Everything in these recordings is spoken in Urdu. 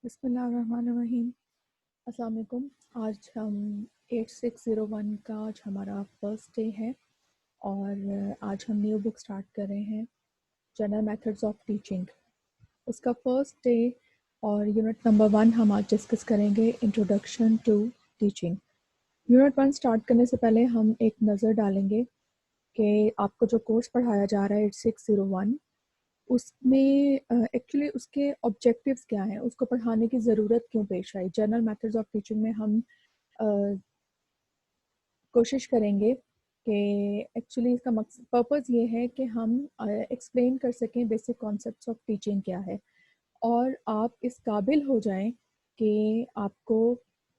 بسم اللہ الرحمن الرحیم۔ السلام علیکم۔ آج ہم 8601 کا آج ہمارا فرسٹ ڈے ہے اور آج ہم نیو بک سٹارٹ کر رہے ہیں، جنرل میتھڈز آف ٹیچنگ۔ اس کا فرسٹ ڈے اور یونٹ نمبر 1 ہم آج ڈسکس کریں گے، introduction to teaching. Unit 1 start کرنے سے پہلے ہم ایک نظر ڈالیں گے کہ آپ کو جو کورس پڑھایا جا رہا ہے 8601، اس میں ایکچولی اس کے آبجیکٹیوز کیا ہیں، اس کو پڑھانے کی ضرورت کیوں پیش آئی۔ جنرل میتھڈز آف ٹیچنگ میں ہم کوشش کریں گے کہ ایکچولی اس کا مقصد پرپز یہ ہے کہ ہم ایکسپلین کر سکیں بیسک کانسیپٹس آف ٹیچنگ کیا ہے، اور آپ اس قابل ہو جائیں کہ آپ کو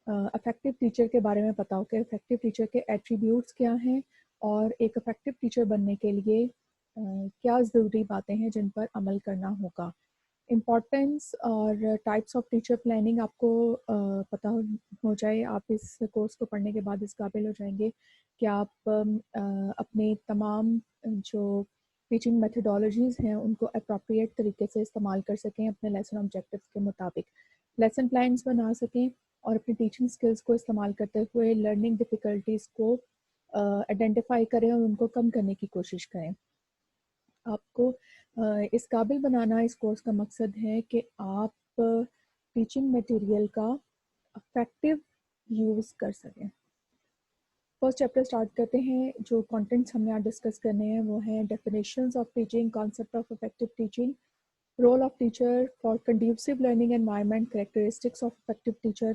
افیکٹو ٹیچر کے بارے میں پتہ ہو کہ افیکٹو ٹیچر کے ایٹریبیوٹس کیا ہیں اور ایک افیکٹو ٹیچر بننے کے لیے کیا ضروری باتیں ہیں جن پر عمل کرنا ہوگا۔ امپورٹینس اور ٹائپس آف ٹیچر پلاننگ آپ کو پتہ ہو جائے، آپ اس کورس کو پڑھنے کے بعد اس قابل ہو جائیں گے کہ آپ اپنے تمام جو ٹیچنگ میتھڈالوجیز ہیں ان کو اپروپریٹ طریقے سے استعمال کر سکیں، اپنے لیسن آبجیکٹیوز کے مطابق لیسن پلانس بنا سکیں اور اپنی ٹیچنگ سکلز کو استعمال کرتے ہوئے لرننگ ڈیفیکلٹیز کو آئیڈینٹیفائی کریں اور ان کو کم کرنے کی کوشش کریں۔ آپ کو اس قابل بنانا اس کورس کا مقصد ہے کہ آپ ٹیچنگ میٹیریل کا افیکٹو یوز کر سکیں۔ فرسٹ چیپٹر سٹارٹ کرتے ہیں۔ جو کانٹینٹس ہم نے آج ڈسکس کرنے ہیں وہ ہیں definitions of teaching, concept of effective teaching, role of teacher for conducive learning environment, characteristics of effective teacher,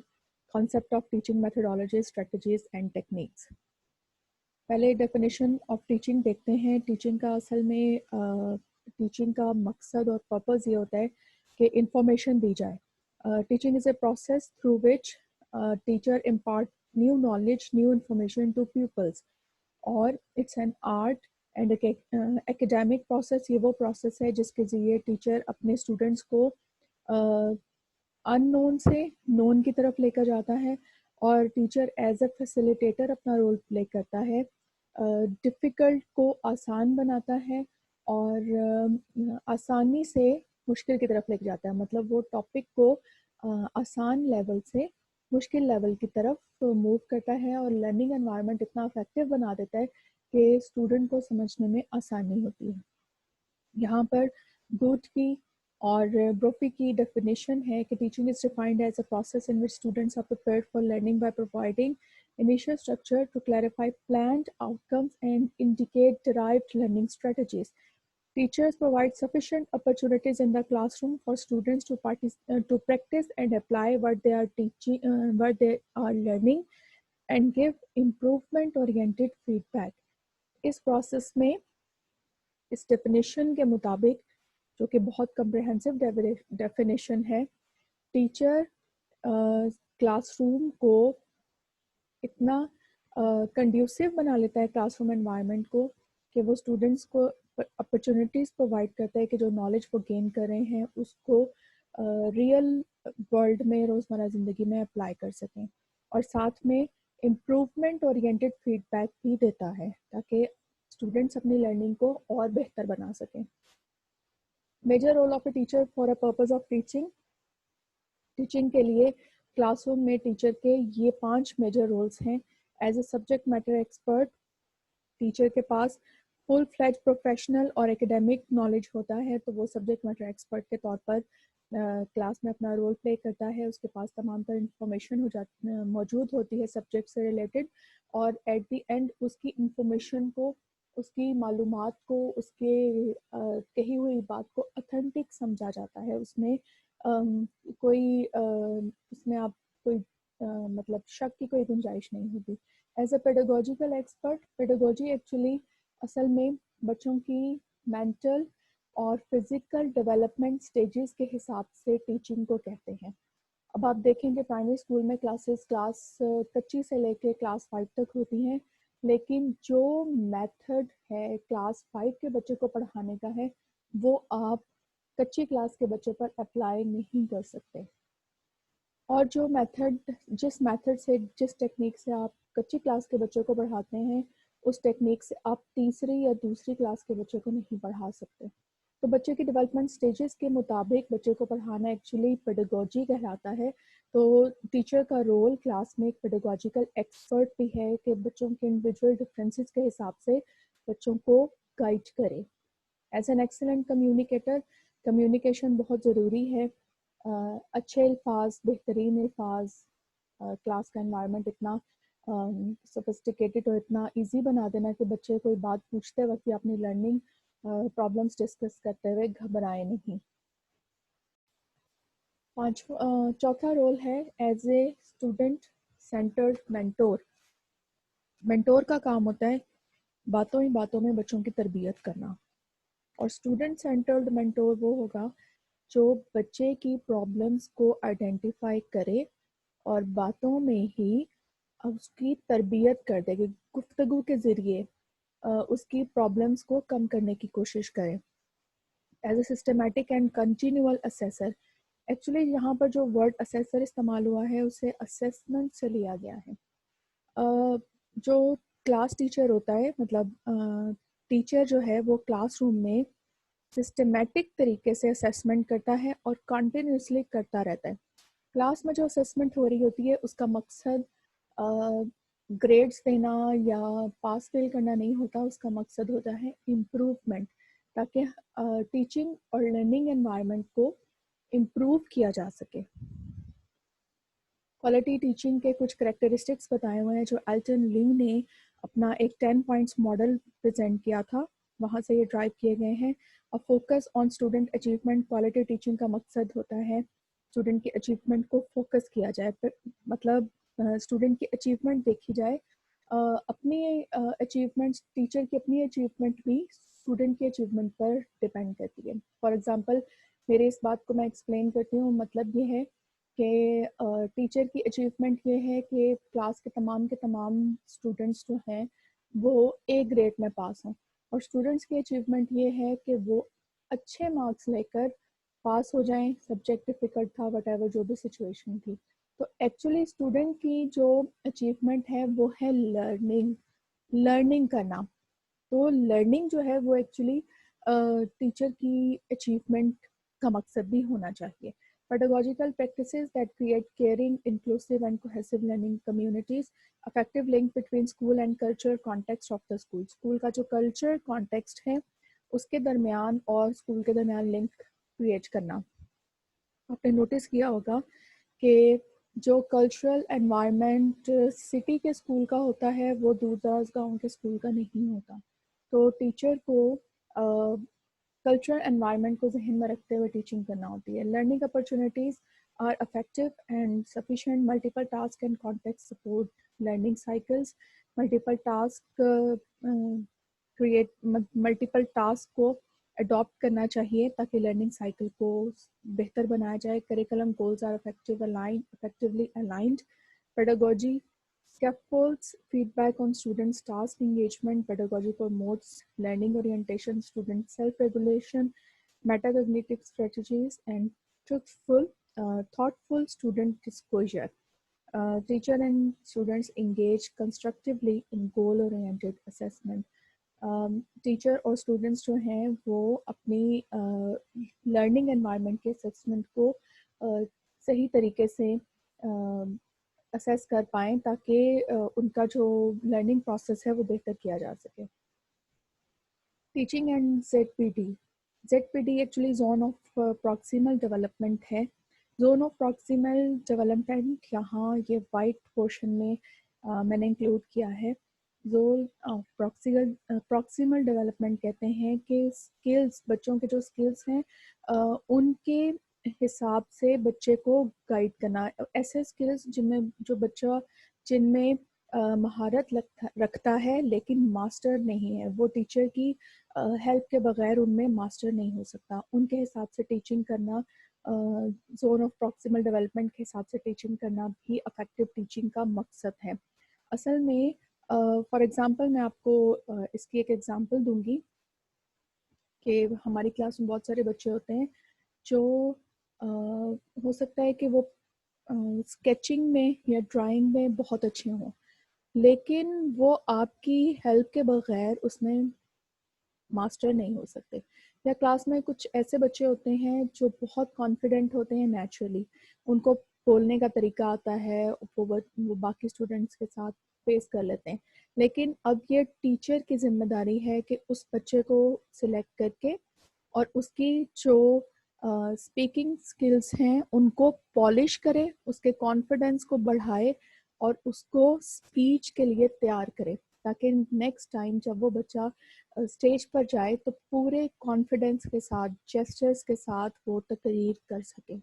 concept of teaching methodology, strategies and techniques. پہلے ڈیفینیشن آف ٹیچنگ دیکھتے ہیں۔ ٹیچنگ کا اصل میں ٹیچنگ کا مقصد اور پرپز یہ ہوتا ہے کہ انفارمیشن دی جائے۔ Teaching is a process through which teacher impart new knowledge, new information to peoples, اور it's an art and academic process. یہ وہ پروسیس ہے جس کے ذریعے ٹیچر اپنے اسٹوڈنٹس کو ان نون سے نون کی طرف لے کر جاتا ہے، اور ٹیچر ایز اے فیسیلیٹیٹر اپنا رول پلے کرتا ہے، ڈفیکلٹ کو آسان بناتا ہے اور آسانی سے مشکل کی طرف لے کے جاتا ہے، مطلب وہ ٹاپک کو آسان لیول سے مشکل لیول کی طرف موو کرتا ہے، اور لرننگ انوائرمنٹ اتنا افیکٹو بنا دیتا ہے کہ اسٹوڈنٹ کو سمجھنے میں آسانی ہوتی ہے۔ یہاں پر بروٹ کی اور بروفی کی ڈیفینیشن ہے کہ teaching is defined as a process in which students are prepared for learning by providing initial structure to clarify planned outcomes and indicate derived learning strategies. Teachers provide sufficient opportunities in the classroom for students to practice and apply what they are teaching, what they are learning, and give improvement-oriented feedback. اس پروسیس میں اس ڈیفینیشن کے مطابق، جو کہ بہت کمپریہنسو ڈیفینیشن ہے، ٹیچر کلاس روم کو اتنا کنڈیوسیو بنا لیتا ہے کلاس روم انوائرمنٹ کو کہ وہ اسٹوڈنٹس کو اپرچونیٹیز پرووائڈ کرتا ہے کہ جو نالج وہ گین کر رہے ہیں اس کو ریئل ورلڈ میں، روزمرہ زندگی میں اپلائی کر سکیں، اور ساتھ میں امپروومنٹ اورینٹیڈ فیڈ بیک بھی دیتا ہے تاکہ اسٹوڈنٹس اپنی لرننگ کو اور بہتر بنا سکیں۔ Major role of a teacher for a purpose of teaching. Teaching کے لیے کلاس روم میں ٹیچر کے یہ 5 میجر رولز ہیں۔ As a subject matter expert, teacher کے پاس فل فلیج پروفیشنل اور ایکیڈیمک نالج ہوتا ہے، تو وہ سبجیکٹ میٹر ایکسپرٹ کے طور پر کلاس میں اپنا رول پلے کرتا ہے۔ اس کے پاس تمام تر انفارمیشن موجود ہوتی ہے سبجیکٹ سے ریلیٹڈ، اور ایٹ دی اینڈ اس کی انفارمیشن کو، اس کی معلومات کو، اس کے کہی ہوئی بات کو اتھینٹک سمجھا جاتا ہے۔ اس میں کوئی اس میں آپ کوئی مطلب شک کی کوئی گنجائش نہیں ہوگی۔ As a pedagogical expert, pedagogy actually اصل میں بچوں کی مینٹل اور فزیکل ڈیولپمنٹ سٹیجز کے حساب سے ٹیچنگ کو کہتے ہیں۔ اب آپ دیکھیں کہ پرائمری اسکول میں کلاس کچی سے لے کے کلاس 5 تک ہوتی ہیں، لیکن جو میتھڈ ہے کلاس 5 کے بچے کو پڑھانے کا ہے وہ آپ کچی کلاس کے بچے پر اپلائی نہیں کر سکتے، اور جو میتھڈ، جس میتھڈ سے، جس ٹیکنیک سے آپ کچی کلاس کے بچوں کو پڑھاتے ہیں، اس ٹیکنیک سے آپ تیسری یا دوسری کلاس کے بچوں کو نہیں پڑھا سکتے۔ تو بچے کی ڈیولپمنٹ سٹیجز کے مطابق بچے کو پڑھانا ایکچولی پیڈاگوجی کہلاتا ہے. تو ٹیچر کا رول کلاس میں ایک پیڈاگوجیکل ایکسپرٹ بھی ہے کہ بچوں کے انڈیویجول ڈفرینسز کے حساب سے بچوں کو گائڈ کرے. As an excellent communicator communication بہت ضروری ہے. اچھے الفاظ، بہترین الفاظ، کلاس کا انوائرمنٹ اتنا سوفسٹیکیٹڈ اور اتنا ایزی بنا دینا کہ بچے کوئی بات پوچھتے وقت یا اپنی لرننگ پرابلمس ڈسکس کرتے ہوئے گھبرائے نہیں. چوتھا رول ہے as a student centred mentor. Mentor کا کام ہوتا ہے باتوں ہی باتوں میں بچوں کی تربیت کرنا، اور اسٹوڈنٹ سینٹرڈ مینٹور وہ ہوگا جو بچے کی پرابلمس کو آئیڈینٹیفائی کرے اور باتوں میں ہی اس کی تربیت کر دے، کہ گفتگو کے ذریعے اس کی پرابلمس کو کم کرنے کی کوشش کرے. As a systematic and continual اسیسر. Actually یہاں پر جو ورڈ اسیسر استعمال ہوا ہے اسے اسیسمنٹ سے لیا گیا ہے. جو کلاس ٹیچر ہوتا ہے، مطلب ٹیچر جو ہے وہ کلاس روم میں سسٹمیٹک طریقے سے اسیسمنٹ کرتا ہے اور کنٹینیوسلی کرتا رہتا ہے. کلاس میں جو اسیسمنٹ ہو رہی ہوتی ہے اس کا مقصد گریڈز دینا یا پاس فیل کرنا نہیں ہوتا، اس کا مقصد ہوتا ہے امپروومنٹ، تاکہ ٹیچنگ اور لرننگ انوائرمنٹ کو امپروو کیا جا سکے. کوالٹی ٹیچنگ کے کچھ کریکٹرسٹکس بتائے ہوئے ہیں جو ایلٹن لی نے اپنا ایک 10 پوائنٹس ماڈل پریزنٹ کیا تھا، وہاں سے یہ ڈرائیو کیے گئے ہیں. Focus on student achievement. Quality teaching کا مقصد ہوتا ہے اسٹوڈنٹ کی اچیومنٹ کو فوکس کیا جائے، مطلب اسٹوڈنٹ کی اچیومنٹ دیکھی جائے. اپنی اچیومنٹ، ٹیچر کی اپنی اچیومنٹ بھی اسٹوڈنٹ کی اچیومنٹ پر ڈپینڈ کرتی ہے. فار ایگزامپل میرے اس بات کو میں ایکسپلین کرتی ہوں. مطلب یہ ہے کہ ٹیچر کی اچیومنٹ یہ ہے کہ کلاس کے تمام اسٹوڈنٹس جو ہیں وہ اے گریڈ میں پاس ہوں، اور اسٹوڈنٹس کی اچیومنٹ یہ ہے کہ وہ اچھے مارکس لے کر پاس ہو جائیں. سبجیکٹ ڈفیکلٹ تھا، وٹ ایور جو بھی سچویشن تھی. تو ایکچولی اسٹوڈنٹ کی جو اچیومنٹ ہے وہ ہے لرننگ کرنا. تو لرننگ جو ہے وہ ایکچولی ٹیچر کی اچیومنٹ کا مقصد بھی ہونا چاہیے. Pedagogical practices that create caring, inclusive and cohesive learning communities. Effective link between school and culture context of the school. School کا جو کلچر کانٹیکسٹ ہے اس کے درمیان اور اسکول کے درمیان لنک کریٹ کرنا. آپ نے نوٹس کیا ہوگا کہ جو کلچرل انوائرمنٹ سٹی کے اسکول کا ہوتا ہے وہ دور دراز گاؤں کے اسکول کا نہیں ہوتا. تو ٹیچر کو کلچرل انوائرمنٹ کو ذہن میں رکھتے ہوئے ٹیچنگ کرنا ہوتی ہے. Learning opportunities are effective and sufficient. Multiple task and contact support learning cycles. Multiple task کو اڈاپٹ کرنا چاہیے تاکہ لرننگ سائیکل کو بہتر بنایا جائے. Curriculum goals are effectively aligned. Pedagogy scaffolds feedback on students' task engagement. Pedagogy promotes learning orientation, student self-regulation, metacognitive strategies, and thoughtful student disclosure. Teacher and students engage constructively in goal-oriented assessment. Teacher اور اسٹوڈنٹس جو ہیں وہ اپنی لرننگ انوائرمنٹ کے اسیسمنٹ کو صحیح طریقے سے اسیس کر پائیں تاکہ ان کا جو لرننگ پروسیس ہے وہ بہتر کیا جا سکے. Teaching and ZPD. ZPD actually zone of proximal development ہے. زون آف پروکسیمل ڈیولپمنٹ یہاں یہ وائٹ پورشن میں نے انکلوڈ کیا ہے. زون آف پروکسیمل ڈیولپمنٹ کہتے ہیں کہ اسکلز، بچوں کے جو اسکلز ہیں ان کے حساب سے بچے کو گائیڈ کرنا. ایسے اسکلز جن میں مہارت رکھتا ہے لیکن ماسٹر نہیں ہے، وہ ٹیچر کی ہیلپ کے بغیر ان میں ماسٹر نہیں ہو سکتا، ان کے حساب سے ٹیچنگ کرنا، زون آف پروکسیمل ڈیولپمنٹ کے حساب سے ٹیچنگ کرنا بھی افیکٹو ٹیچنگ کا مقصد ہے. اصل میں فار ایگزامپل میں آپ کو اس کی ایک ایگزامپل دوں گی کہ ہماری کلاس میں بہت سارے بچے ہوتے ہیں جو ہو سکتا ہے کہ وہ اسکیچنگ میں یا ڈرائنگ میں بہت اچھے ہوں، لیکن وہ آپ کی ہیلپ کے بغیر اس میں ماسٹر نہیں ہو سکتے. یا کلاس میں کچھ ایسے بچے ہوتے ہیں جو بہت کانفیڈنٹ ہوتے ہیں نیچرلی, ان کو بولنے کا طریقہ آتا ہے, وہ باقی اسٹوڈنٹس کے ساتھ فیس کر لیتے ہیں, لیکن اب یہ ٹیچر کی ذمہ داری ہے کہ اس بچے کو سلیکٹ کر کے اور اس کی جو اسپیکنگ اسکلس ہیں ان کو پالش کرے, اس کے کانفیڈنس کو بڑھائے اور اس کو اسپیچ کے لیے تیار کرے, تاکہ نیکسٹ ٹائم جب وہ بچہ اسٹیج پر جائے تو پورے کانفیڈنس کے ساتھ, جیسچرز کے ساتھ وہ تقریر کر سکے.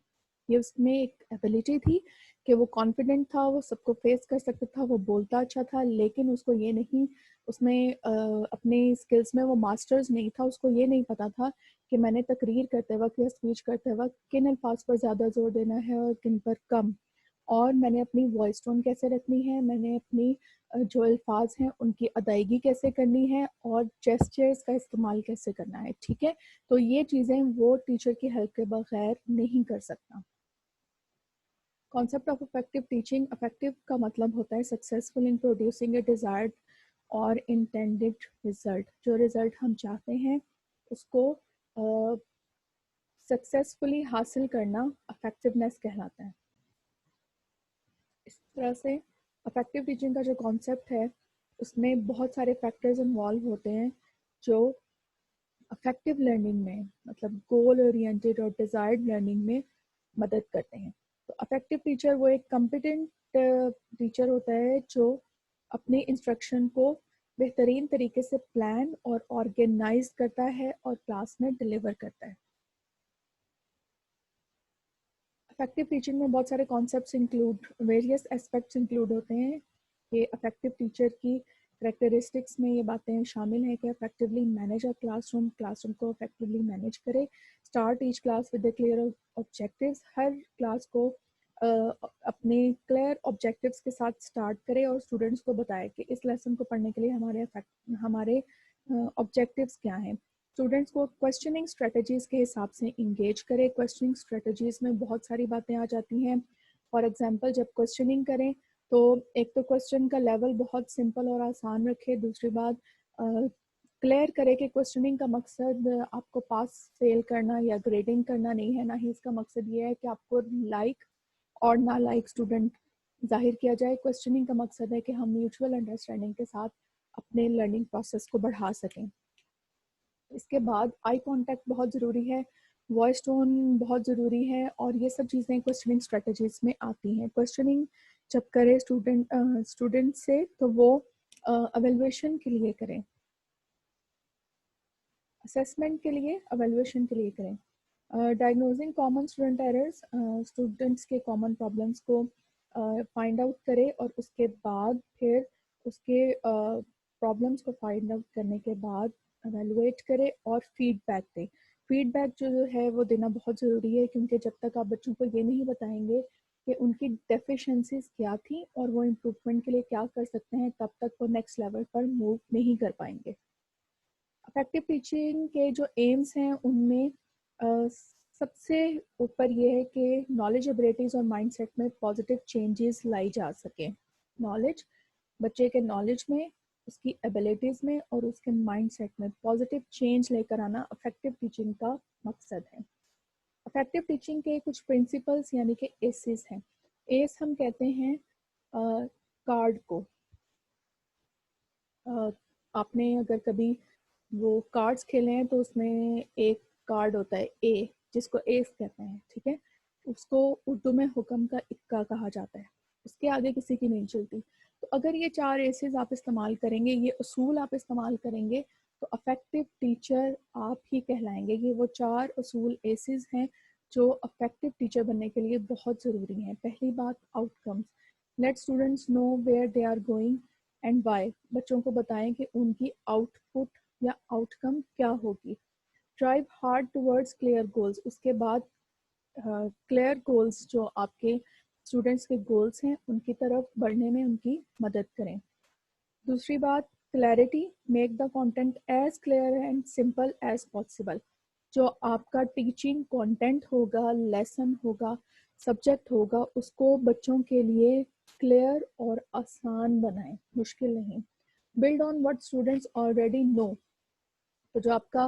یہ اس میں ایک ایبلٹی تھی کہ وہ کانفیڈنٹ تھا, وہ سب کو فیس کر سکتا تھا, وہ بولتا اچھا تھا, لیکن اس کو یہ نہیں, اس میں اپنے اسکلس میں وہ ماسٹرز نہیں تھا, اس کو یہ نہیں پتا تھا کہ میں نے تقریر کرتے وقت یا اسپیچ کرتے وقت کن الفاظ پر زیادہ زور دینا ہے اور کن پر کم, اور میں نے اپنی وائس ٹون کیسے رکھنی ہے, میں نے اپنی جو الفاظ ہیں ان کی ادائیگی کیسے کرنی ہے, اور جیسچرز کا استعمال کیسے کرنا ہے. ٹھیک ہے, تو یہ چیزیں وہ ٹیچر کی ہیلپ کے بغیر نہیں کر سکتا. Concept of effective teaching. Effective کا مطلب ہوتا ہے successful in producing a desired اور انٹینڈیڈ رزلٹ. جو رزلٹ ہم چاہتے ہیں اس کو سکسیزفلی حاصل کرنا افیکٹونیس کہلاتا ہے. اس طرح سے افیکٹو ٹیچنگ کا جو کانسیپٹ ہے اس میں بہت سارے فیکٹرز انوالو ہوتے ہیں جو افیکٹو لرننگ میں, مطلب گول اورینٹیڈ اور ڈیزائرڈ لرننگ میں مدد کرتے ہیں. تو افیکٹو ٹیچر وہ ایک کمپیٹنٹ ٹیچر ہوتا ہے جو اپنی انسٹرکشن کو بہترین طریقے سے پلان اور آرگنائز کرتا ہے اور کلاس میں ڈلیور کرتا ہے. افیکٹو ٹیچنگ میں بہت سارے کانسیپٹس ویریس اسپیکٹس انکلوڈ ہوتے ہیں. کہ افیکٹو ٹیچر کی کریکٹرسٹکس میں یہ باتیں شامل ہیں کہ effectively manage a class room کو افیکٹولی مینیج کرے, start each class with a clear objectives, Hare class کو اپنے کلیئر آبجیکٹیوز کے ساتھ اسٹارٹ کرے اور اسٹوڈنٹس کو بتائے کہ اس لیسن کو پڑھنے کے لیے ہمارے آبجیکٹیوز کیا ہیں. اسٹوڈنٹس کو کویسچننگ اسٹریٹجیز کے حساب سے انگیج کرے. کویسچننگ اسٹریٹجیز میں بہت ساری باتیں آ جاتی ہیں. فار ایگزامپل جب کویسچننگ کریں تو ایک تو کویسچن کا لیول بہت سمپل اور آسان رکھے, دوسری بات کلیئر کرے کہ کویسچننگ کا مقصد آپ کو پاس فیل کرنا یا گریڈنگ کرنا نہیں ہے, نہ ہی اس کا مقصد یہ ہے کہ آپ کو لائک اور نہ لائک اسٹوڈنٹ ظاہر کیا جائے. کویسچننگ کا مقصد ہے کہ ہم میوچول انڈرسٹینڈنگ کے ساتھ اپنے لرننگ پروسیس کو بڑھا سکیں. اس کے بعد آئی کانٹیکٹ بہت ضروری ہے, وائس ٹون بہت ضروری ہے, اور یہ سب چیزیں کویسچننگ اسٹریٹجیز میں آتی ہیں. کویسچننگ جب کرے اسٹوڈنٹ سے تو وہ ایویلویشن کے لیے کریں, اسیسمنٹ کے لیے, ایویلویشن کے لیے کریں. Diagnosing common student errors, students کے کامن پرابلمس کو فائنڈ آؤٹ کرے اور اس کے بعد پھر اس کے پرابلمس کو فائنڈ آؤٹ کرنے کے بعد ایویلویٹ کرے اور فیڈ بیک دے. فیڈ بیک جو ہے وہ دینا بہت ضروری ہے, کیونکہ جب تک آپ بچوں کو یہ نہیں بتائیں گے کہ ان کی ڈیفیشنسیز کیا تھیں اور وہ امپروومنٹ کے لیے کیا کر سکتے ہیں, تب تک وہ نیکسٹ لیول پر موو نہیں کر پائیں گے. افیکٹو ٹیچنگ کے جو ایمز ہیں ان میں سب سے اوپر یہ ہے کہ نالج ایبلٹیز اور مائنڈ سیٹ میں پازیٹیو چینجز لائی جا سکیں. نالج, بچے کے نالج میں, اس کی ایبلٹیز میں اور اس کے مائنڈ سیٹ میں پازیٹیو چینج لے کر آنا افیکٹو ٹیچنگ کا مقصد ہے. افیکٹو ٹیچنگ کے کچھ پرنسپلس یعنی کہ ایسز ہیں. ایس ہم کہتے ہیں کارڈ کو. آپ نے اگر کبھی وہ کارڈز کھیلے ہیں تو اس میں ایک کارڈ ہوتا ہے اے, جس کو ایس کہتے ہیں. ٹھیک ہے, اس کو اردو میں حکم کا اکا کہا جاتا ہے, اس کے آگے کسی کی نہیں چلتی. تو اگر یہ 4 ایسز آپ استعمال کریں گے, یہ اصول آپ استعمال کریں گے, تو افیکٹو ٹیچر آپ ہی کہلائیں گے. یہ وہ 4 اصول ایسز ہیں جو افیکٹو ٹیچر بننے کے لیے بہت ضروری ہیں. پہلی بات, outcomes. Let students know where they are going and why. بچوں کو بتائیں کہ ان کی آؤٹ پٹ یا آؤٹ کم کیا ہوگی. Drive hard towards clear goals. اس کے بعد کلیئر گولز جو آپ کے اسٹوڈنٹس کے گولز ہیں ان کی طرف بڑھنے میں ان کی مدد کریں. دوسری بات, clarity. Make the content as clear and simple as possible. جو آپ کا ٹیچنگ کانٹینٹ ہوگا, لیسن ہوگا, سبجیکٹ ہوگا, اس کو بچوں کے لیے کلیئر اور آسان بنائیں, مشکل نہیں. Build on what students already know. تو جو آپ کا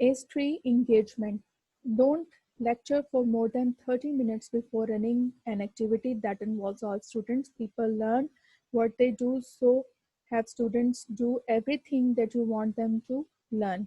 A3 engagement. Don't lecture for more than 30 minutes before running an activity that involves all students. People learn what they do, so have students do everything that you want them to learn.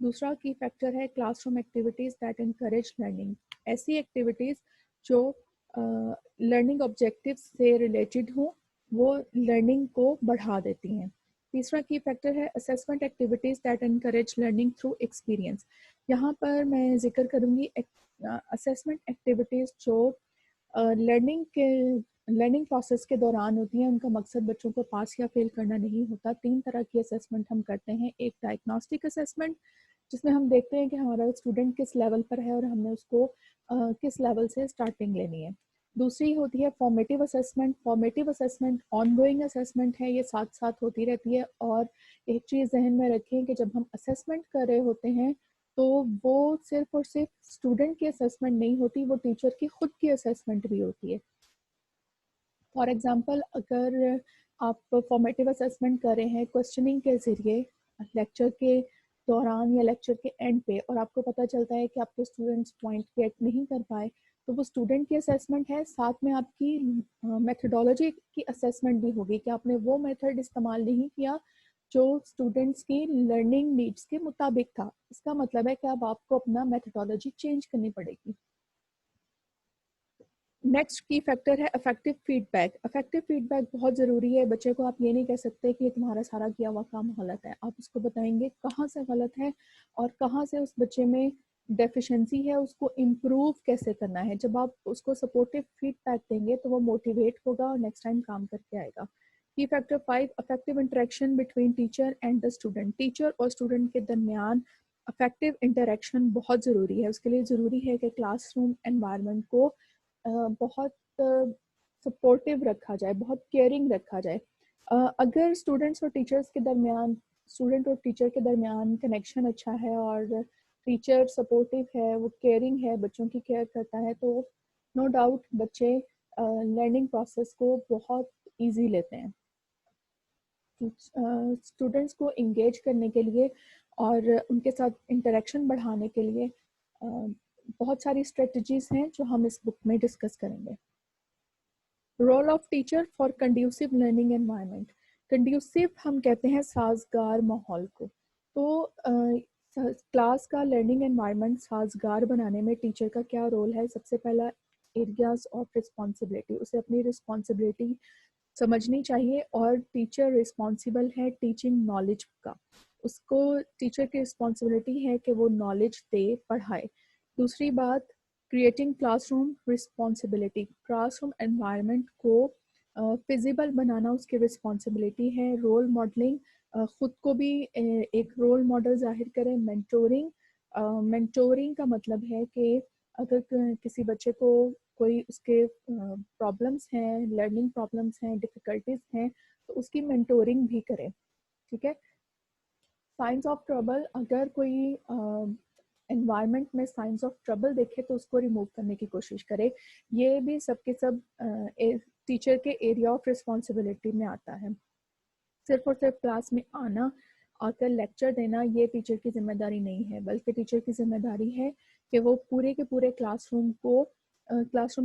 دوسرا کی فیکٹر ہے class room activities that encourage learning, ایسی ایکٹیویٹیز جو لرننگ آبجیکٹیو سے ریلیٹڈ ہوں، وہ لرننگ کو بڑھا دیتی ہیں۔ تیسرا کی فیکٹر ہے assessment activities that encourage learning through experience. یہاں پر میں ذکر کروں گی اسیسمنٹ ایکٹیویٹیز جو لرننگ پروسیس کے دوران ہوتی ہیں، ان کا مقصد بچوں کو پاس یا فیل کرنا نہیں ہوتا۔ 3 طرح کی اسیسمنٹ ہم کرتے ہیں، ایک ڈائگنوسٹک اسیسمنٹ جس میں ہم دیکھتے ہیں کہ ہمارا اسٹوڈنٹ کس لیول پر ہے اور ہم نے اس کو کس لیول سے اسٹارٹنگ لینی ہے۔ دوسری ہوتی ہے formative assessment. Formative assessment on going assessment ہے، یہ ساتھ ساتھ ہوتی رہتی ہے، اور ایک چیز ذہن میں رکھیں کہ جب ہم اسیسمنٹ کر رہے ہوتے ہیں تو وہ صرف اور صرف اسٹوڈنٹ کی اسیسمنٹ نہیں ہوتی، وہ ٹیچر کی خود کی اسیسمنٹ بھی ہوتی ہے۔ فار ایگزامپل اگر آپ فارمیٹیو اسیسمنٹ کر رہے ہیں کوشچننگ کے ذریعے لیکچر کے دوران یا لیکچر کے اینڈ پہ، اور آپ کو پتہ چلتا ہے کہ آپ کے اسٹوڈنٹس پوائنٹ گیٹ نہیں کر پائے، تو وہ اسٹوڈنٹ کی اسیسمنٹ ہے، ساتھ میں آپ کی میتھڈولوجی کی اسیسمنٹ بھی ہوگی کہ آپ نے وہ میتھڈ استعمال نہیں کیا جو اسٹوڈنٹس کی لرننگ نیڈس کے مطابق تھا۔ اس کا مطلب ہے کہ اب آپ کو اپنا میتھڈولوجی چینج کرنی پڑے گی۔ نیکسٹ کی فیکٹر ہے effective feedback. Effective feedback بہت ضروری ہے، بچے کو آپ یہ نہیں کہہ سکتے کہ تمہارا سارا کیا ہوا کام غلط ہے، آپ اس کو بتائیں گے کہاں سے غلط ہے اور کہاں سے اس بچے میں ڈیفیشنسی ہے، اس کو امپروو کیسے کرنا ہے۔ جب آپ اس کو سپورٹیو فیڈ بیک دیں گے تو وہ موٹیویٹ ہوگا اور نیکسٹ ٹائم کام کر کے آئے گا۔ کی factor 5 effective interaction between teacher and the student. Teacher اور اسٹوڈنٹ کے درمیان افیکٹو انٹریکشن بہت ضروری ہے، اس کے لیے ضروری ہے کہ کلاس روم انوائرمنٹ کو بہت سپورٹیو رکھا جائے، بہت کیئرنگ رکھا جائے۔ اگر اسٹوڈنٹس اور ٹیچرس کے درمیان، اسٹوڈنٹ اور ٹیچر کے درمیان کنیکشن اچھا ہے اور ٹیچر سپورٹیو ہے، وہ کیئرنگ ہے، بچوں کی کیئر کرتا ہے، تو نو ڈاؤٹ بچے لرننگ پروسیس کو بہت ایزی لیتے ہیں۔ اسٹوڈنٹس کو انگیج کرنے کے لیے اور ان کے ساتھ انٹریکشن بڑھانے کے لیے بہت ساری اسٹریٹجیز ہیں جو ہم اس بک میں ڈسکس کریں گے۔ Role of teacher for conducive learning environment. Conducive ہم کہتے ہیں سازگار ماحول کو، تو کلاس کا لرننگ انوائرمنٹ سازگار بنانے میں ٹیچر کا کیا رول ہے؟ سب سے پہلا ایریاز آف رسپانسبلٹی، اسے اپنی رسپانسبلٹی سمجھنی چاہیے، اور ٹیچر رسپانسیبل ہے ٹیچنگ نالج کا، اس کو ٹیچر کی رسپانسبلٹی ہے کہ وہ نالج دے، پڑھائے۔ دوسری بات creating class room responsibility, class room environment کو فزیبل بنانا اس کی رسپانسبلٹی ہے۔ رول ماڈلنگ، خود کو بھی ایک رول ماڈل ظاہر کریں۔ مینٹورنگ کا مطلب ہے کہ اگر کسی بچے کو کوئی اس کے پرابلمس ہیں، لرننگ پرابلمس ہیں، ڈفیکلٹیز ہیں، تو اس کی مینٹورنگ بھی کریں، ٹھیک ہے۔ سائنس آف ٹربل، اگر کوئی انوائرمنٹ میں سائنس آف ٹربل دیکھے تو اس کو ریموو کرنے کی کوشش کرے۔ یہ بھی سب کے سب ٹیچر کے ایریا آف رسپانسبلٹی میں آتا ہے۔ صرف اور صرف کلاس میں آنا، آ کر لیکچر دینا، یہ ٹیچر کی ذمہ داری نہیں ہے، بلکہ ٹیچر کی ذمہ داری ہے کہ وہ پورے کے پورے کلاس روم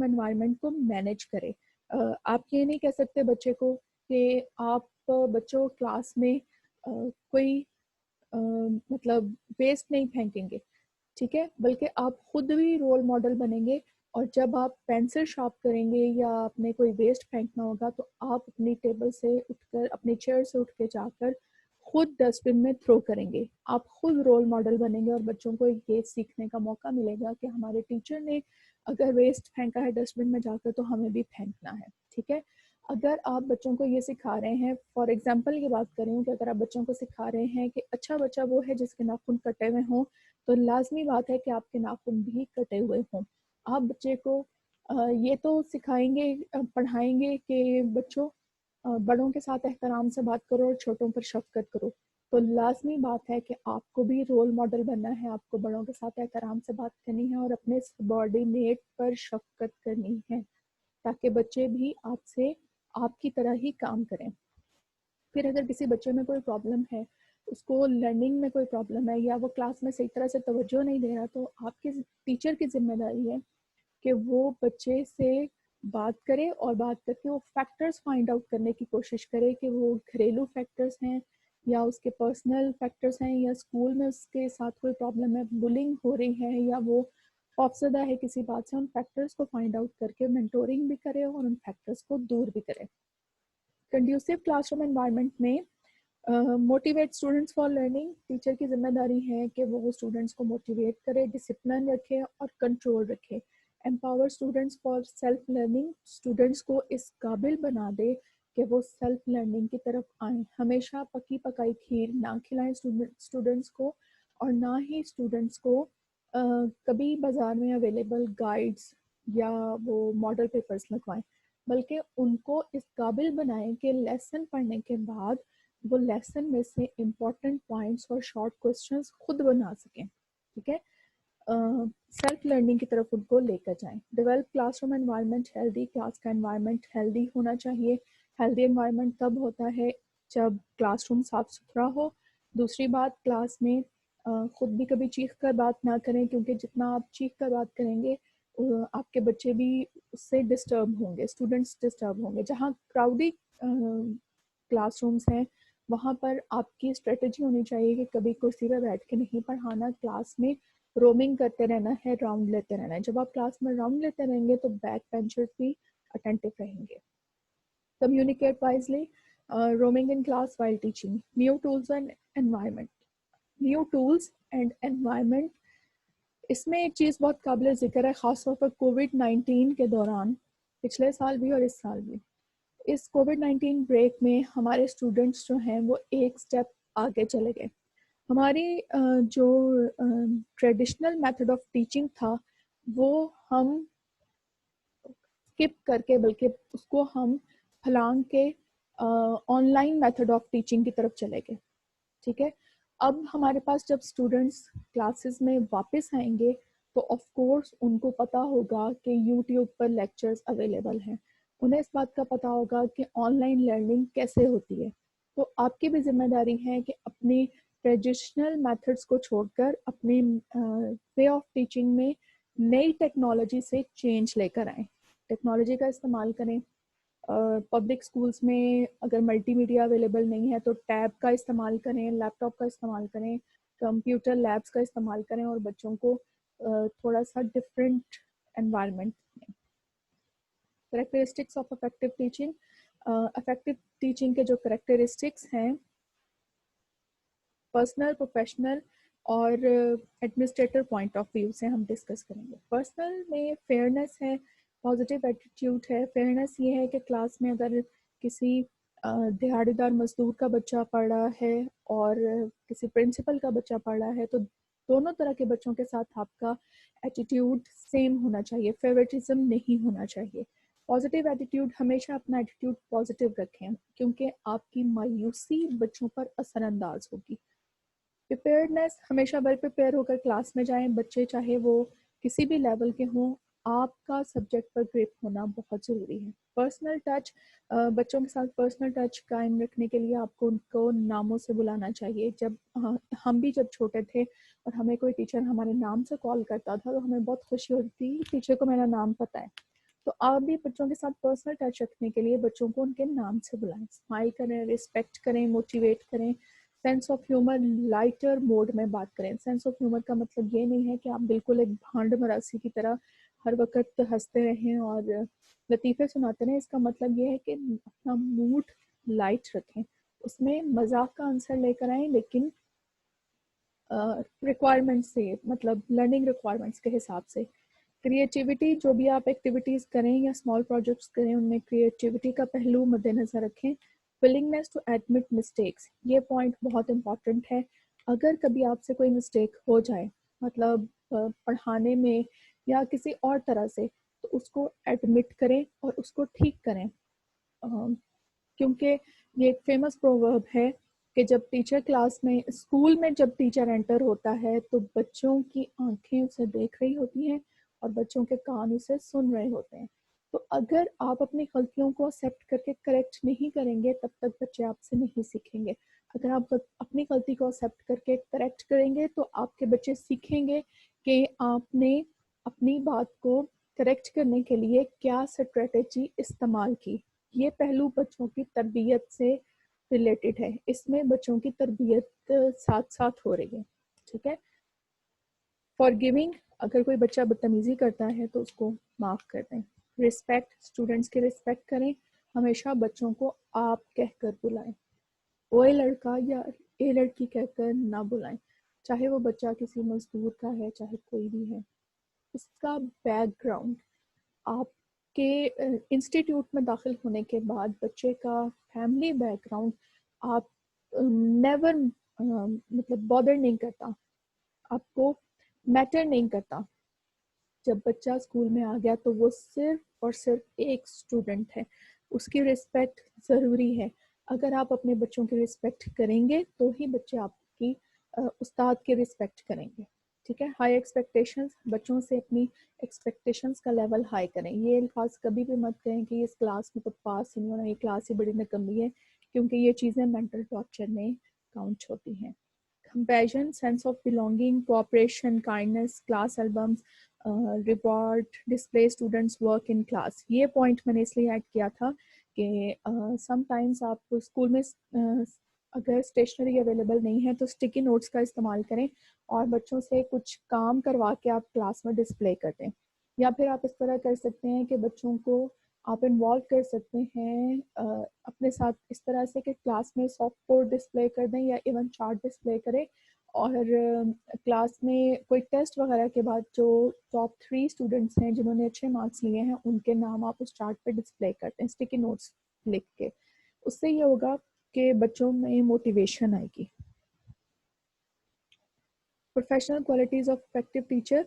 انوائرمنٹ کو مینیج کرے۔ آپ یہ نہیں کہہ سکتے بچے کو کہ آپ بچوں کلاس میں کوئی مطلب ویسٹ نہیں پھینکیں گے، ٹھیک ہے، بلکہ آپ خود بھی رول ماڈل بنیں گے، اور جب آپ پینسل شارپ کریں گے یا آپ نے کوئی ویسٹ پھینکنا ہوگا تو آپ اپنی ٹیبل سے اٹھ کر، اپنی چیئر سے اٹھ کے جا کر خود ڈسٹ بن میں تھرو کریں گے۔ آپ خود رول ماڈل بنیں گے اور بچوں کو یہ سیکھنے کا موقع ملے گا کہ ہمارے ٹیچر نے اگر ویسٹ پھینکا ہے ڈسٹ بن میں جا کر تو ہمیں بھی پھینکنا ہے، ٹھیک ہے۔ اگر آپ بچوں کو یہ سکھا رہے ہیں، فار ایگزامپل کی بات کریں کہ اگر آپ بچوں کو سکھا رہے ہیں کہ اچھا بچہ وہ ہے جس کے ناخن کٹے ہوئے ہوں، تو لازمی بات ہے کہ آپ کے ناخن بھی کٹے ہوئے ہوں۔ آپ بچے کو یہ تو سکھائیں گے، پڑھائیں گے کہ بچوں بڑوں کے ساتھ احترام سے بات کرو اور چھوٹوں پر شفقت کرو، تو لازمی بات ہے کہ آپ کو بھی رول ماڈل بننا ہے، آپ کو بڑوں کے ساتھ احترام سے بات کرنی ہے اور اپنے سبارڈینیٹ پر شفقت کرنی ہے، تاکہ بچے بھی آپ سے آپ کی طرح ہی کام کریں۔ پھر اگر کسی بچے میں کوئی پرابلم ہے، اس کو لرننگ میں کوئی پرابلم ہے یا وہ کلاس میں صحیح طرح سے توجہ نہیں دے رہا، تو آپ کے ٹیچر کی ذمہ داری ہے کہ وہ بچے سے بات کرے اور بات کر کے وہ فیکٹرز فائنڈ آؤٹ کرنے کی کوشش کرے کہ وہ گھریلو فیکٹرز ہیں یا اس کے پرسنل فیکٹرز ہیں یا اسکول میں اس کے ساتھ کوئی پرابلم ہے, بلنگ ہو رہی ہے یا وہ خوفزدہ ہے کسی بات سے, ان فیکٹرز کو فائنڈ آؤٹ کر کے مینٹورنگ بھی کرے اور ان فیکٹرز کو دور بھی کرے. کنڈیوسو کلاس روم انوائرمنٹ میں motivate students for learning, teacher کی ذمہ داری ہے کہ وہ اسٹوڈنٹس کو موٹیویٹ کرے, ڈسپلن رکھے اور کنٹرول رکھے. Empower students for self learning, students کو اس قابل بنا دے کہ وہ سیلف لرننگ کی طرف آئیں. ہمیشہ پکی پکائی کھیر نہ کھلائیں اسٹوڈنٹس کو, اور نہ ہی اسٹوڈنٹس کو کبھی بازار میں اویلیبل گائیڈس یا وہ ماڈل پیپرز لگوائیں, بلکہ ان کو اس قابل بنائیں کہ لیسن پڑھنے کے بعد وہ لیسن میں سے امپورٹنٹ پوائنٹس اور شارٹ کوسچنس خود بنا سکیں. ٹھیک ہے, سیلف لرننگ کی طرف ان کو لے کر جائیں. Develop class room environment healthy, class کا انوائرمنٹ ہیلدی ہونا چاہیے. ہیلدی انوائرمنٹ تب ہوتا ہے جب کلاس روم صاف ستھرا ہو. دوسری بات, کلاس میں خود بھی کبھی چیخ کر بات نہ کریں, کیونکہ جتنا آپ چیخ کر بات کریں گے آپ کے بچے بھی اس سے ڈسٹرب ہوں گے, اسٹوڈنٹس ڈسٹرب ہوں گے. جہاں کراؤڈی کلاس رومس ہیں وہاں پر آپ کی اسٹریٹجی ہونی چاہیے کہ کبھی کرسی پہ بیٹھ کے نہیں پڑھانا, کلاس میں رومنگ کرتے رہنا ہے, راؤنڈ لیتے رہنا ہے. جب آپ کلاس میں راؤنڈ لیتے رہیں گے تو بیک بینچرز بھی اٹینٹو رہیں گے. Communicate wisely, roaming in class while teaching. New tools and environment, new tools and environment. اس میں ایک چیز بہت قابل ذکر ہے, خاص طور پر کووڈ-19 کے دوران, پچھلے سال بھی اور اس سال بھی. اس کووڈ-19 بریک میں ہمارے اسٹوڈنٹس جو ہیں وہ ایک سٹیپ آگے چلے گئے. ہماری جو ٹریڈیشنل میتھڈ آف ٹیچنگ تھا وہ ہم اسکپ کر کے, بلکہ اس کو ہم پھلانگ کے on line method of teaching کی طرف چلے گئے. ٹھیک ہے, اب ہمارے پاس جب اسٹوڈنٹس کلاسز میں واپس آئیں گے تو آف کورس ان کو پتہ ہوگا کہ یوٹیوب پر لیکچرز اویلیبل ہیں, انہیں اس بات کا پتہ ہوگا کہ آن لائن لرننگ کیسے ہوتی ہے. تو آپ کی بھی ذمہ داری ہے کہ اپنی ٹریڈیشنل میتھڈس کو چھوڑ کر اپنی وے آف ٹیچنگ میں نئی ٹیکنالوجی سے چینج لے کر آئیں. ٹیکنالوجی کا استعمال کریں. پبلک اسکولس میں اگر ملٹی میڈیا اویلیبل نہیں ہے تو ٹیب کا استعمال کریں, لیپ ٹاپ کا استعمال کریں, کمپیوٹر لیبس کا استعمال کریں اور بچوں کو تھوڑا سا ڈفرینٹ انوائرمنٹ دیں. Characteristics of effective teaching. Effective teaching کے جو کریکٹرسٹکس ہیں پرسنل, پروفیشنل اور ایڈمنسٹریٹر پوائنٹ آف ویو سے ہم ڈسکس کریں گے. پرسنل میں فیئرنیس ہے, پازیٹیو ایٹیٹیوڈ ہے. فیئرنیس یہ ہے کہ کلاس میں اگر کسی دہاڑی دار مزدور کا بچہ پڑھ رہا ہے اور کسی پرنسپل کا بچہ پڑھ رہا ہے تو دونوں طرح کے بچوں کے ساتھ آپ کا ایٹیٹیوڈ سیم ہونا چاہیے, فیورٹزم نہیں ہونا چاہیے. پازیٹیو ایٹیٹیوڈ, ہمیشہ اپنا ایٹیٹیوڈ پازیٹیو رکھیں کیونکہ آپ کی مایوسی بچوں پر اثر انداز ہوگی. پریپیئرڈنیس, ہمیشہ ویل پریپیئر ہو کر کلاس میں جائیں. بچے چاہے وہ کسی بھی لیول کے ہوں, آپ کا سبجیکٹ پر گرپ ہونا بہت ضروری ہے. پرسنل ٹچ, بچوں کے ساتھ پرسنل ٹچ قائم رکھنے کے لیے آپ کو ان کو ناموں سے بلانا چاہیے. جب ہم بھی جب چھوٹے تھے اور ہمیں کوئی ٹیچر ہمارے نام سے کال کرتا تھا تو ہمیں بہت خوشی ہوتی تھی, ٹیچر کو میرا نام پتہ ہے. تو آپ بھی بچوں کے ساتھ پرسنل ٹچ رکھنے کے لیے بچوں کو ان کے نام سے بلائیں, اسمائل کریں, رسپیکٹ کریں, موٹیویٹ کریں. Sense of humour, lighter mood میں بات کریں. سینس آف ہیومر کا مطلب یہ نہیں ہے کہ آپ بالکل ایک بھانڈ مراسی کی طرح ہر وقت ہنستے رہیں اور لطیفے سناتے رہیں. اس کا مطلب یہ ہے کہ اپنا موڈ لائٹ رکھیں, اس میں مذاق کا عنصر لے کر آئیں لیکن ریکوائرمنٹ سے, مطلب لرننگ ریکوائرمنٹس کے حساب سے. کریٹیوٹی, جو بھی آپ ایکٹیویٹیز کریں یا اسمال پروجیکٹس کریں ان میں کریٹیوٹی کا پہلو مد نظر رکھیں. willingness to admit mistakes, یہ پوائنٹ بہت امپورٹنٹ ہے. اگر کبھی آپ سے کوئی مسٹیک ہو جائے, مطلب پڑھانے میں یا کسی اور طرح سے, تو اس کو ایڈمٹ کریں اور اس کو ٹھیک کریں. کیونکہ یہ ایک فیمس پروورب ہے کہ جب ٹیچر کلاس میں, اسکول میں جب ٹیچر انٹر ہوتا ہے تو بچوں کی آنکھیں اسے دیکھ رہی ہوتی ہیں اور بچوں کے کان اسے سن رہے ہوتے ہیں. تو اگر آپ اپنی غلطیوں کو ایکسیپٹ کر کے کریکٹ نہیں کریں گے تب تک بچے آپ سے نہیں سیکھیں گے. اگر آپ اپنی غلطی کو ایکسیپٹ کر کے کریکٹ کریں گے تو آپ کے بچے سیکھیں گے کہ آپ نے اپنی بات کو کریکٹ کرنے کے لیے کیا اسٹریٹجی استعمال کی. یہ پہلو بچوں کی تربیت سے ریلیٹڈ ہے. اس میں بچوں کی تربیت ساتھ ساتھ ہو رہی ہے. ٹھیک ہے. فار گیونگ، اگر کوئی بچہ بدتمیزی کرتا ہے تو اس کو معاف کر دیں. رسپیکٹ، اسٹوڈنٹس کی رسپیکٹ کریں. ہمیشہ بچوں کو آپ کہہ کر بلائیں. اوے لڑکا یا اے لڑکی کہہ کر نہ بلائیں. چاہے وہ بچہ کسی مزدور کا ہے، چاہے کوئی بھی ہے. اس کا بیک گراؤنڈ، آپ کے انسٹیٹیوٹ میں داخل ہونے کے بعد بچے کا فیملی بیک گراؤنڈ آپ نیور مطلب بادر نہیں کرتا، آپ کو میٹر نہیں کرتا. جب بچہ اسکول میں آ گیا تو وہ صرف اور صرف ایک اسٹوڈنٹ ہے. اس کی رسپیکٹ ضروری ہے. اگر آپ اپنے بچوں کی رسپیکٹ کریں گے تو ہی بچے آپ کی استاد کی رسپیکٹ کریں گے. ٹھیک ہے. ہائی ایکسپیکٹیشنز، بچوں سے اپنی ایکسپیکٹیشنز کا لیول ہائی کریں. یہ الفاظ کبھی بھی مت کہیں کہ اس کلاس میں تو پاس ہی نہیں ہونا، یہ کلاس ہی بڑی نکمی ہے، کیونکہ یہ چیزیں مینٹل ٹارچر میں کاؤنٹ ہوتی ہیں. Compassion, sense of belonging, cooperation, kindness, class albums, reward display students work in class. یہ پوائنٹ میں نے اس لیے ایڈ کیا تھا کہ سم ٹائمس آپ اسکول میں اگر اسٹیشنری اویلیبل نہیں ہے تو اسٹکی نوٹس کا استعمال کریں اور بچوں سے کچھ کام کروا کے آپ کلاس میں ڈسپلے کر دیں. یا پھر آپ اس طرح کر سکتے ہیں کہ بچوں کو آپ انوالو کر سکتے ہیں اپنے ساتھ اس طرح سے کہ کلاس میں سافٹ بورڈ ڈسپلے کر دیں یا ایون چارٹ ڈسپلے کریں. اور کلاس میں کوئی ٹیسٹ وغیرہ کے بعد جو ٹاپ 3 اسٹوڈنٹس ہیں جنہوں نے اچھے مارکس لیے ہیں ان کے نام آپ اس چارٹ پہ ڈسپلے کرتے ہیں اسٹکی نوٹس لکھ کے. اس سے یہ ہوگا کہ بچوں میں موٹیویشن آئے گی. Professional qualities of effective teacher.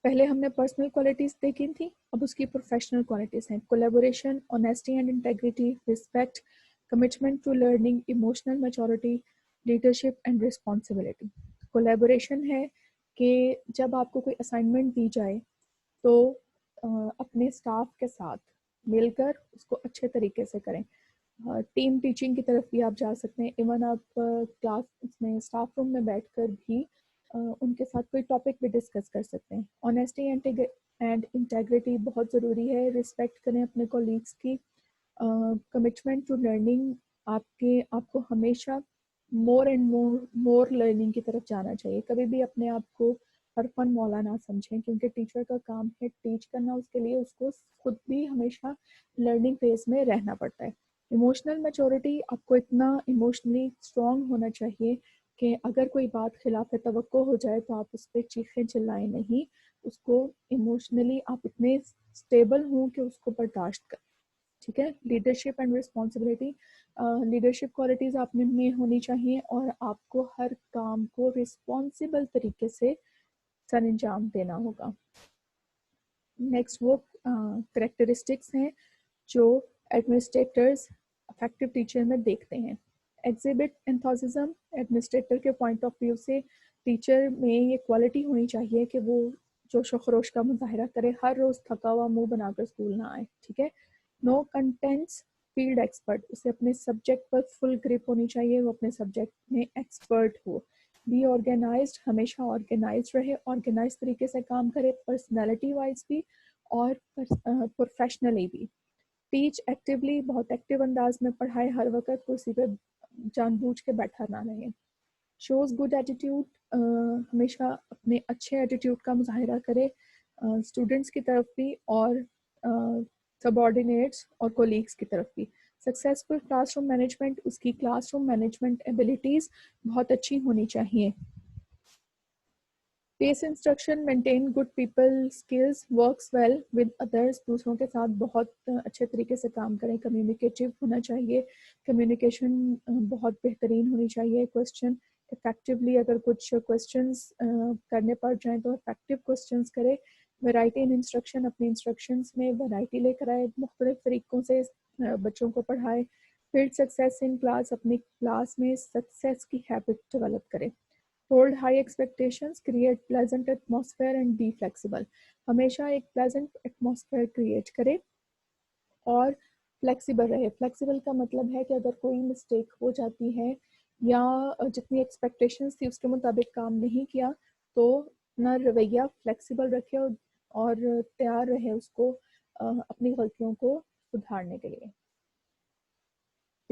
پہلے ہم نے پرسنل کوالٹیز دیکھی تھیں، اب اس کی پروفیشنل کوالٹیز ہیں. Collaboration, honesty and integrity, respect, commitment to learning, emotional maturity, leadership and responsibility. Collaboration ہے کہ جب آپ کو کوئی اسائنمنٹ دی جائے تو اپنے اسٹاف کے ساتھ مل کر اس کو اچھے طریقے سے کریں. ٹیم ٹیچنگ کی طرف بھی آپ جا سکتے ہیں. ایون آپ کلاس میں اسٹاف روم میں بیٹھ کر بھی ان کے ساتھ کوئی ٹاپک بھی ڈسکس کر سکتے ہیں. آنیسٹی اینڈ انٹیگریٹی بہت ضروری ہے. رسپیکٹ کریں اپنے کولیگس کی. کمٹمنٹ ٹو لرننگ، آپ کو ہمیشہ مور اینڈ مور لرننگ کی طرف جانا چاہیے. کبھی بھی اپنے آپ کو ہر فن مولا نہ سمجھیں، کیونکہ ٹیچر کا کام ہے ٹیچ کرنا. اس کے لیے اس کو خود بھی ہمیشہ لرننگ فیز میں رہنا پڑتا ہے. ایموشنل میچورٹی، آپ کو اتنا ایموشنلی اسٹرانگ ہونا چاہیے کہ اگر کوئی بات خلاف توقع ہو جائے تو آپ اس پہ چیخیں چلائیں نہیں. اس کو ایموشنلی آپ اتنے اسٹیبل ہوں کہ اس کو برداشت کریں. ٹھیک ہے. Leadership and responsibility, leadership qualities آپ میں ہونی چاہیے اور آپ کو ہر کام کو رسپانسبل طریقے سے سر انجام دینا ہوگا. نیکسٹ وہ کریکٹرسٹکس ہیں جو ایڈمنسٹریٹرز افیکٹو ٹیچر میں دیکھتے ہیں. ایگزیبٹ انتھوززم، ایڈمنسٹریٹر کے پوائنٹ آف ویو سے ٹیچر میں یہ کوالٹی ہونی چاہیے کہ وہ جوش و خروش کا مظاہرہ کرے، ہر روز تھکا ہوا منہ بنا کر اسکول نہ آئے. ٹھیک ہے. نو کنٹینٹس فیلڈ ایکسپرٹ، اسے اپنے سبجیکٹ پر فل گرپ ہونی چاہیے، وہ اپنے سبجیکٹ میں ایکسپرٹ ہو. بی آرگنائزڈ، ہمیشہ آرگنائزڈ رہے، آرگنائز طریقے سے کام کرے، پرسنالٹی وائز بھی اور پروفیشنلی بھی. ٹیچ ایکٹیولی، بہت ایکٹیو انداز میں پڑھائے، ہر وقت کرسی پہ جان بوجھ کے بیٹھا نہ رہے. شوز گڈ ایٹیٹیوڈ، ہمیشہ اپنے اچھے ایٹیٹیوڈ کا مظاہرہ کرے اسٹوڈنٹس کی طرف بھی اور سب آرڈینیٹس اور کولیگس کی طرف بھی. سکسیزفل کلاس روم مینجمنٹ، اس کی کلاس روم مینجمنٹ ایبلٹیز بہت اچھی ہونی چاہیے. Pace instruction, maintain good people skills, works well with others, دوسروں کے ساتھ بہت اچھے طریقے سے کام کریں. کمیونیکیٹیو ہونا چاہیے، کمیونیکیشن بہت بہترین ہونی چاہیے. کویسچن افیکٹولی، اگر کچھ کویسچنس کرنے پڑ جائیں تو افیکٹو کویسچنس کرے. ویرائٹی ان انسٹرکشن، اپنی انسٹرکشنس میں ویرائٹی لے کر آئے، مختلف طریقوں سے بچوں کو پڑھائے. بلڈ سکسیس ان کلاس، اپنی کلاس میں سکسیس کی ہیبٹ ڈیولپ کرے. Hold high expectations, create pleasant atmosphere and be flexible. ہمیشہ ایک پلیزنٹ ایٹماسفیئر کریٹ کرے اور فلیکسیبل رہے. فلیکسیبل کا مطلب ہے کہ اگر کوئی مسٹیک ہو جاتی ہے یا جتنی ایکسپیکٹیشنز تھی اس کے مطابق کام نہیں کیا تو اپنا رویہ فلیکسیبل رکھے اور تیار رہے اس کو اپنی غلطیوں کو سدھارنے کے لیے.